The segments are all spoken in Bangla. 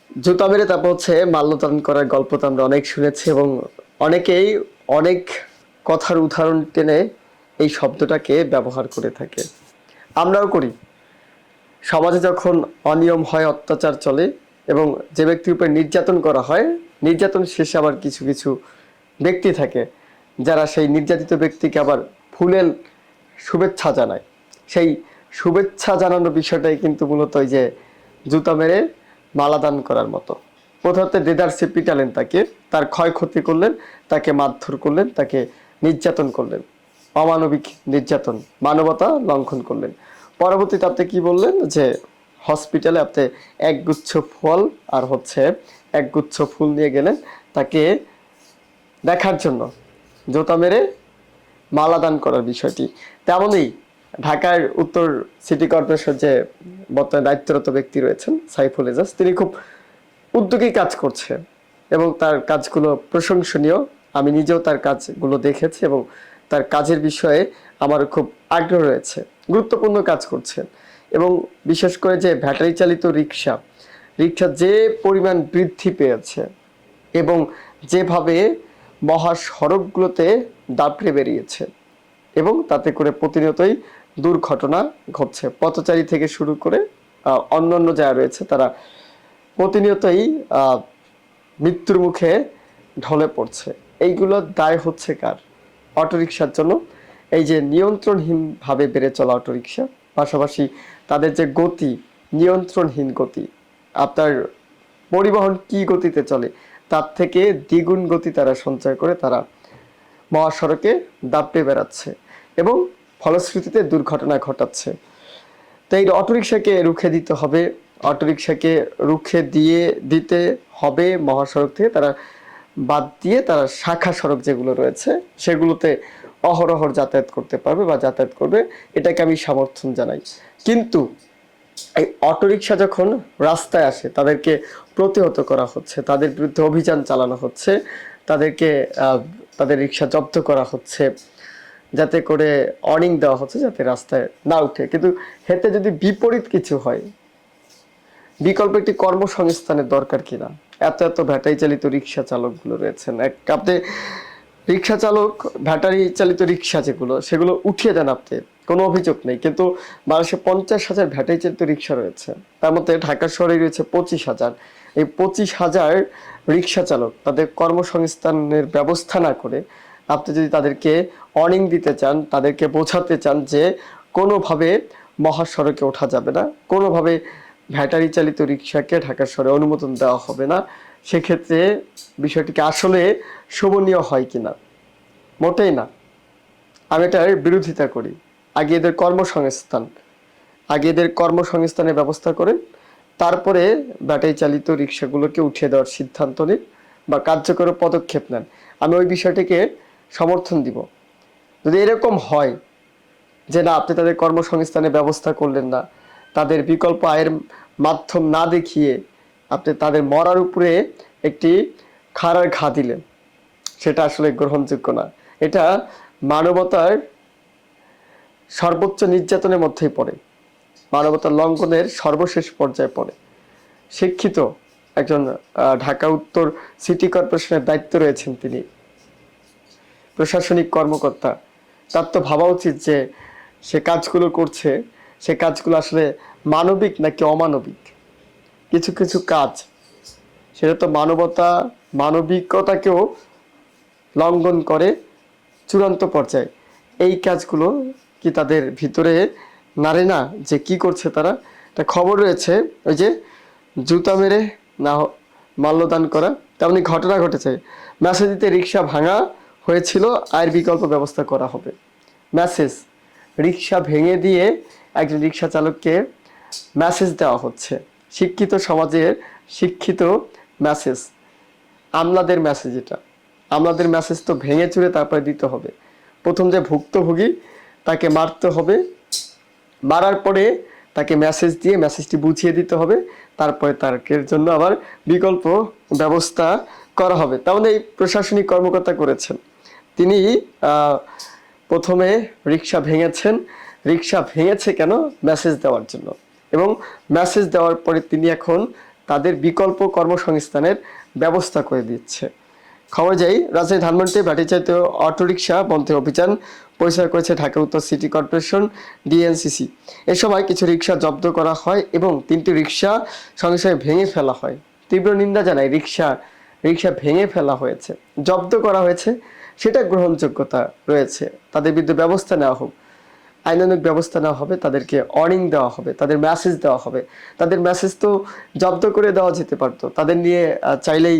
জুতা মেরে তারপর হচ্ছে মাল্যদান করার গল্প তো আমরা অনেক শুনেছি, এবং অনেকেই অনেক কথার উদাহরণ টেনে এই শব্দটাকে ব্যবহার করে থাকে। আমরাও করি। সমাজে যখন অনিয়ম হয়, অত্যাচার চলে, এবং যে ব্যক্তির উপর নির্যাতন করা হয়, নির্যাতন শেষে আবার কিছু কিছু ব্যক্তি থাকে যারা সেই নির্যাতিত ব্যক্তিকে আবার ফুলেল শুভেচ্ছা জানায়। সেই শুভেচ্ছা জানানোর বিষয়টাই কিন্তু মূলত ওই যে জুতা মেরে মালাদান করার মতো। প্রথমত দেদারসে পিটালেন তাকে, তার ক্ষয়ক্ষতি করলেন, তাকে মারধর করলেন, তাকে নির্যাতন করলেন, অমানবিক নির্যাতন, মানবতা লঙ্ঘন করলেন। পরবর্তীতে আপনি কি বললেন যে হসপিটালে আপনি একগুচ্ছ ফল আর হচ্ছে একগুচ্ছ ফুল নিয়ে গেলেন তাকে দেখার জন্য, জুতা মেরে মালা দান করার বিষয়টি। তেমনই ঢাকার উত্তর সিটি কর্পোরেশন যে বর্তমানে দায়িত্বরত ব্যক্তি রয়েছেন সাইফুল এজাজ, তিনি খুব উদ্যোগী কাজ করছে এবং তার কাজগুলো প্রশংসনীয়। আমি নিজেও তার কাজগুলো দেখেছি এবং তার কাজের বিষয়ে আমার খুব আগ্রহ রয়েছে। গুরুত্বপূর্ণ কাজ করছেন। এবং বিশেষ করে যে ব্যাটারি চালিত রিক্সা, রিক্সা যে পরিমাণ বৃদ্ধি পেয়েছে এবং যেভাবে মহাসড়কগুলোতে দাপড়ে বেরিয়েছে, এবং তাতে করে প্রতিনিয়তই দুর্ঘটনা ঘটছে। পথচারী থেকে শুরু করে অন্যান্য যারা রয়েছে তারা প্রতিনিয়তই মৃত্যুর মুখে ঢলে পড়ছে। এইগুলোর দায় হচ্ছে কার? অটোরিকশার জন্য। এই যে নিয়ন্ত্রণহীনভাবে বেড়ে চলা অটোরিকশা, পাশাপাশি তাদের যে গতি, নিয়ন্ত্রণহীন গতি, আপনার পরিবহন কি গতিতে চলে তার থেকে দ্বিগুণ গতি তারা সঞ্চয় করে তারা মহাসড়কে দাপড়ে বেড়াচ্ছে এবং ফলশ্রুতিতে দুর্ঘটনা ঘটাচ্ছে। তো এই অটোরিকশাকে রুখে দিতে হবে। অটোরিকশাকে রুখে দিতে হবে মহাসড়ক থেকে তারা বাদ দিয়ে তারা শাখা সড়ক যেগুলো রয়েছে সেগুলোতে অহরহ যাতায়াত করতে পারবে বা যাতায়াত করবে, এটাকে আমি সমর্থন জানাই। কিন্তু এই অটোরিকশা যখন রাস্তায় আসে তাদেরকে প্রতিহত করা হচ্ছে, তাদের বিরুদ্ধে অভিযান চালানো হচ্ছে, তাদেরকে তাদের রিক্সা জব্দ করা হচ্ছে, যাতে করে অর্নিং দেওয়া হচ্ছে যাতে রাস্তায় না উঠে। কিন্তু হেতে যদি বিপরীত কিছু হয়, বিকল্প একটি কর্মসংস্থানের দরকার কিনা? এত এত ব্যাটারি চালিত রিক্সা চালকগুলো রয়েছেন, আপনি রিক্সা চালক, ব্যাটারি চালিত রিক্সা যেগুলো সেগুলো উঠিয়ে দেন আপনি, কোনো অভিযোগ নেই। কিন্তু বাংলাদেশে 50,000 ব্যাটারি চালিত রিক্সা রয়েছে, তার মধ্যে ঢাকা শহরে রয়েছে 25,000। এই 25,000 রিক্সা চালক তাদের কর্মসংস্থানের ব্যবস্থা না করে আপনি যদি তাদেরকে অর্নিং দিতে চান, তাদেরকে বোঝাতে চান যে কোনোভাবে মহাসড়কে ওঠা যাবে না, কোনোভাবে ব্যাটারি চালিত রিক্সাকে ঢাকা শহরে অনুমোদন দেওয়া হবে না, সেক্ষেত্রে বিষয়টিকে আসলে শোভনীয় হয় কিনা? মোটেই না। আমি এটার বিরোধিতা করি। আগে এদের কর্মসংস্থান, আগে এদের কর্মসংস্থানের ব্যবস্থা করেন, তারপরে ব্যাটারি চালিত রিক্সাগুলোকে উঠিয়ে দেওয়ার সিদ্ধান্ত নিন বা কার্যকর পদক্ষেপ নেন। আমি ওই বিষয়টিকে সমর্থন দিব। যদি এরকম হয় যে না, আপনি তাদের কর্মসংস্থানের ব্যবস্থা করলেন না, তাদের বিকল্প আয়ের মাধ্যম না দেখিয়ে আপনি তাদের মরার উপরে একটি খাড়ার ঘা দিলেন, সেটা আসলে গ্রহণযোগ্য না। এটা মানবতার সর্বোচ্চ নির্যাতনের মধ্যেই পড়ে, মানবতার লঙ্ঘনের সর্বশেষ পর্যায়ে পড়ে। শিক্ষিত একজন ঢাকা উত্তর সিটি কর্পোরেশনের দায়িত্ব রয়েছেন, তিনি প্রশাসনিক কর্মকর্তা। তার তো ভাবা উচিত যে সে কাজগুলো করছে, সে কাজগুলো আসলে মানবিক নাকি অমানবিক। কিছু কিছু কাজ সেটা তো মানবিকতাকেও লঙ্ঘন করে চূড়ান্ত পর্যায়ে। এই কাজগুলো কি তাদের ভিতরে নাড়ে না যে কি করছে তারা? একটা খবর রয়েছে, ওই যে জুতা মেরে না মাল্যদান করা, তেমনি ঘটনা ঘটেছে। মেসেজ দিতে রিক্সা ভাঙা হয়েছিল, আয়ের বিকল্প ব্যবস্থা করা হবে। মেসেজ, রিক্সা ভেঙে দিয়ে একজন রিক্সা চালককে মেসেজ দেওয়া হচ্ছে। শিক্ষিত সমাজের শিক্ষিত মেসেজ, আমলাদের মেসেজ। এটা আমলাদের মেসেজ তো ভেঙে চুরে তারপরে দিতে হবে। প্রথম যে ভুক্তভোগী তাকে মারতে হবে, মারার পরে তাকে মেসেজ দিয়ে মেসেজটি বুঝিয়ে দিতে হবে, তারপরে তার জন্য আবার বিকল্প ব্যবস্থা করা হবে। তেমন এই প্রশাসনিক কর্মকর্তা করেছেন। তিনি প্রথমে রিক্সা ভেঙেছেন। রিক্সা ভেঙেছে কেন? মেসেজ দেওয়ার জন্য। এবং মেসেজ দেওয়ার পরে তিনি এখন তাদের বিকল্প কর্মসংস্থানের ব্যবস্থা করে দিচ্ছে। খবর যাই, রাজধানী ধানমন্ডিতে ব্যাটারি চালিত অটোরিকশা বন্ধের অভিযান পরিচালনা করেছে ঢাকা উত্তর সিটি কর্পোরেশন ডিএনসিসি। এ সময় কিছু রিকশা জব্দ করা হয় এবং 3টি রিকশা সঙ্গে সঙ্গে ভেঙে ফেলা হয়। তীব্র নিন্দা জানায় রিকশা ভেঙে ফেলা হয়েছে, জব্দ করা হয়েছে, সেটা গ্রহণযোগ্যতা রয়েছে। তাদের বিরুদ্ধে ব্যবস্থা নেওয়া হোক, আইনানুগ ব্যবস্থা নেওয়া হবে, তাদেরকে ওয়ার্নিং দেওয়া হবে, তাদের মেসেজ দেওয়া হবে। তাদের মেসেজ তো জব্দ করে দেওয়া যেতে পারতো, তাদের নিয়ে চাইলেই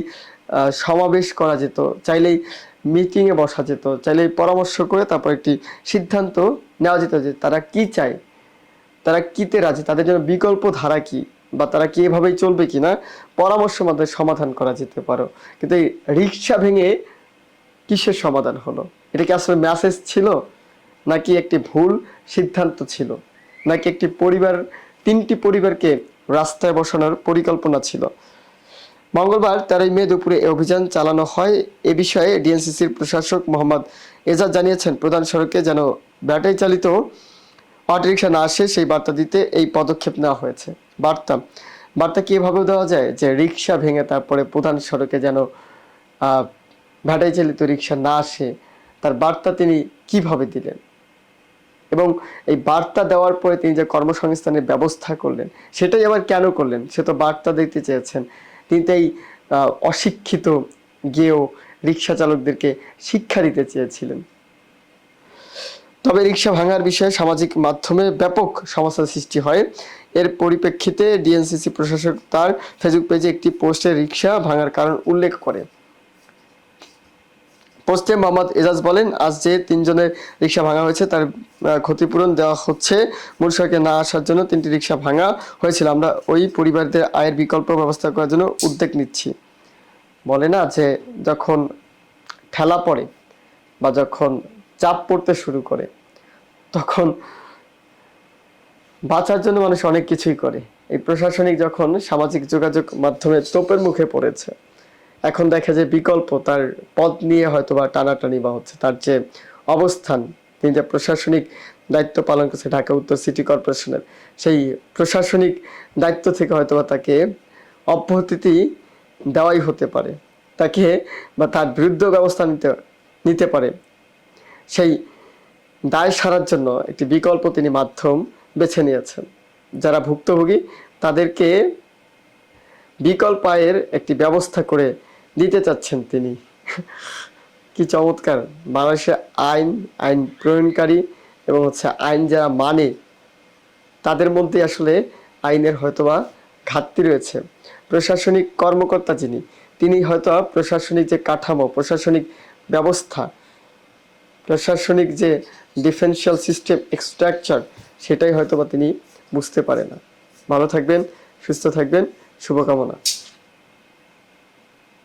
সমাবেশ করা যেত, চাইলেই মিটিংয়ে বসা যেত, চাইলেই পরামর্শ করে তারপর একটি সিদ্ধান্ত নেওয়া যেত যে তারা কি চায়, তারা কিতে রাজি, তাদের জন্য বিকল্প ধারা কি, বা তারা কি এভাবেই চলবে কিনা পরামর্শ মাধ্যমে সমাধান করা যেতে পারো। কিন্তু এই রিক্সা ভেঙে কিসের সমাধান হলো? এটা কি আসলে মেসেজ ছিল, নাকি একটি ভুল সিদ্ধান্ত ছিল, নাকি একটি পরিবার, 3টি পরিবারকে রাস্তায় বসানোর পরিকল্পনা ছিল? মঙ্গলবার 13 মে দুপুরে এই অভিযান চালানো হয়। এ বিষয়ে ডিএনসিসির প্রশাসক মোহাম্মদ এজাজ জানিয়েছেন, প্রধান সড়কে যেন ব্যাটারি চালিত অটোরিকশা না আসে সেই বার্তা দিতে এই পদক্ষেপ নেওয়া হয়েছে। বার্তা কি এভাবেও দেওয়া যায় যে রিক্সা ভেঙে তারপরে প্রধান সড়কে যেন ব্যাটারি চালিত রিক্সা না আসে, তার বার্তা তিনি কিভাবে দিলেন? এবং এই বার্তা দেওয়ার পরে তিনি যে কর্মসংস্থানের ব্যবস্থা করলেন, সেটাই আবার কেন করলেন? সে তো বার্তা দিতে চেয়েছেন, তিনি তো এই অশিক্ষিত গেও রিক্সা চালকদেরকে শিক্ষা দিতে চেয়েছিলেন। তবে রিক্সা ভাঙার বিষয়ে সামাজিক মাধ্যমে ব্যাপক সমস্যার সৃষ্টি হয়। এর পরিপ্রেক্ষিতে ডিএনসিসি প্রশাসক তার ফেসবুক পেজে একটি পোস্টে রিক্সা ভাঙার কারণ উল্লেখ করে। পোস্টে মোহাম্মদ এজাজ বলেন, আজ যে 3 জনের রিক্সা ভাঙা হয়েছে তার ক্ষতিপূরণ দেওয়া হচ্ছে। মূল সড়কে না আসার জন্য 3টি রিক্সা ভাঙা হয়েছিল। আমরা ওই পরিবারদের আয়ের বিকল্প ব্যবস্থা করার জন্য উদ্যোগ নিচ্ছি। বলে না যে যখন ঠেলা পড়ে বা যখন চাপ পড়তে শুরু করে, তখন বাঁচার জন্য মানুষ অনেক কিছুই করে। এই প্রশাসনিক যখন সামাজিক যোগাযোগ মাধ্যমে তোপের মুখে পড়েছে, এখন দেখা যায় বিকল্প তার পদ নিয়ে হয়তো বা টানাটানি বা হচ্ছে তার যে অবস্থান, তিনি যে প্রশাসনিক দায়িত্ব পালন করছে ঢাকা উত্তর সিটি কর্পোরেশনের, সেই প্রশাসনিক দায়িত্ব থেকে হয়তো বা তাকে অব্যাহতি দেওয়াই হতে পারে, তাকে বা তার বিরুদ্ধে ব্যবস্থা নিতে পারে। সেই দায় সারার জন্য একটি বিকল্প তিনি মাধ্যম বেছে নিয়েছেন। যারা ভুক্তভোগী তাদেরকে বিকল্প আয়ের একটি ব্যবস্থা করে দিতে চাচ্ছেন তিনি। কি চমৎকার! বাংলাদেশে আইন প্রণয়নকারী এবং হচ্ছে আইন যারা মানে, তাদের মধ্যে আসলে আইনের হয়তোবা ঘাটতি রয়েছে। প্রশাসনিক কর্মকর্তা তিনি হয়তো প্রশাসনিক যে কাঠামো, প্রশাসনিক ব্যবস্থা, প্রশাসনিক যে ডিফেন্সিয়াল সিস্টেম স্ট্রাকচার, সেটাই হয়তোবা তিনি বুঝতে পারে না। ভালো থাকবেন, সুস্থ থাকবেন, শুভকামনা।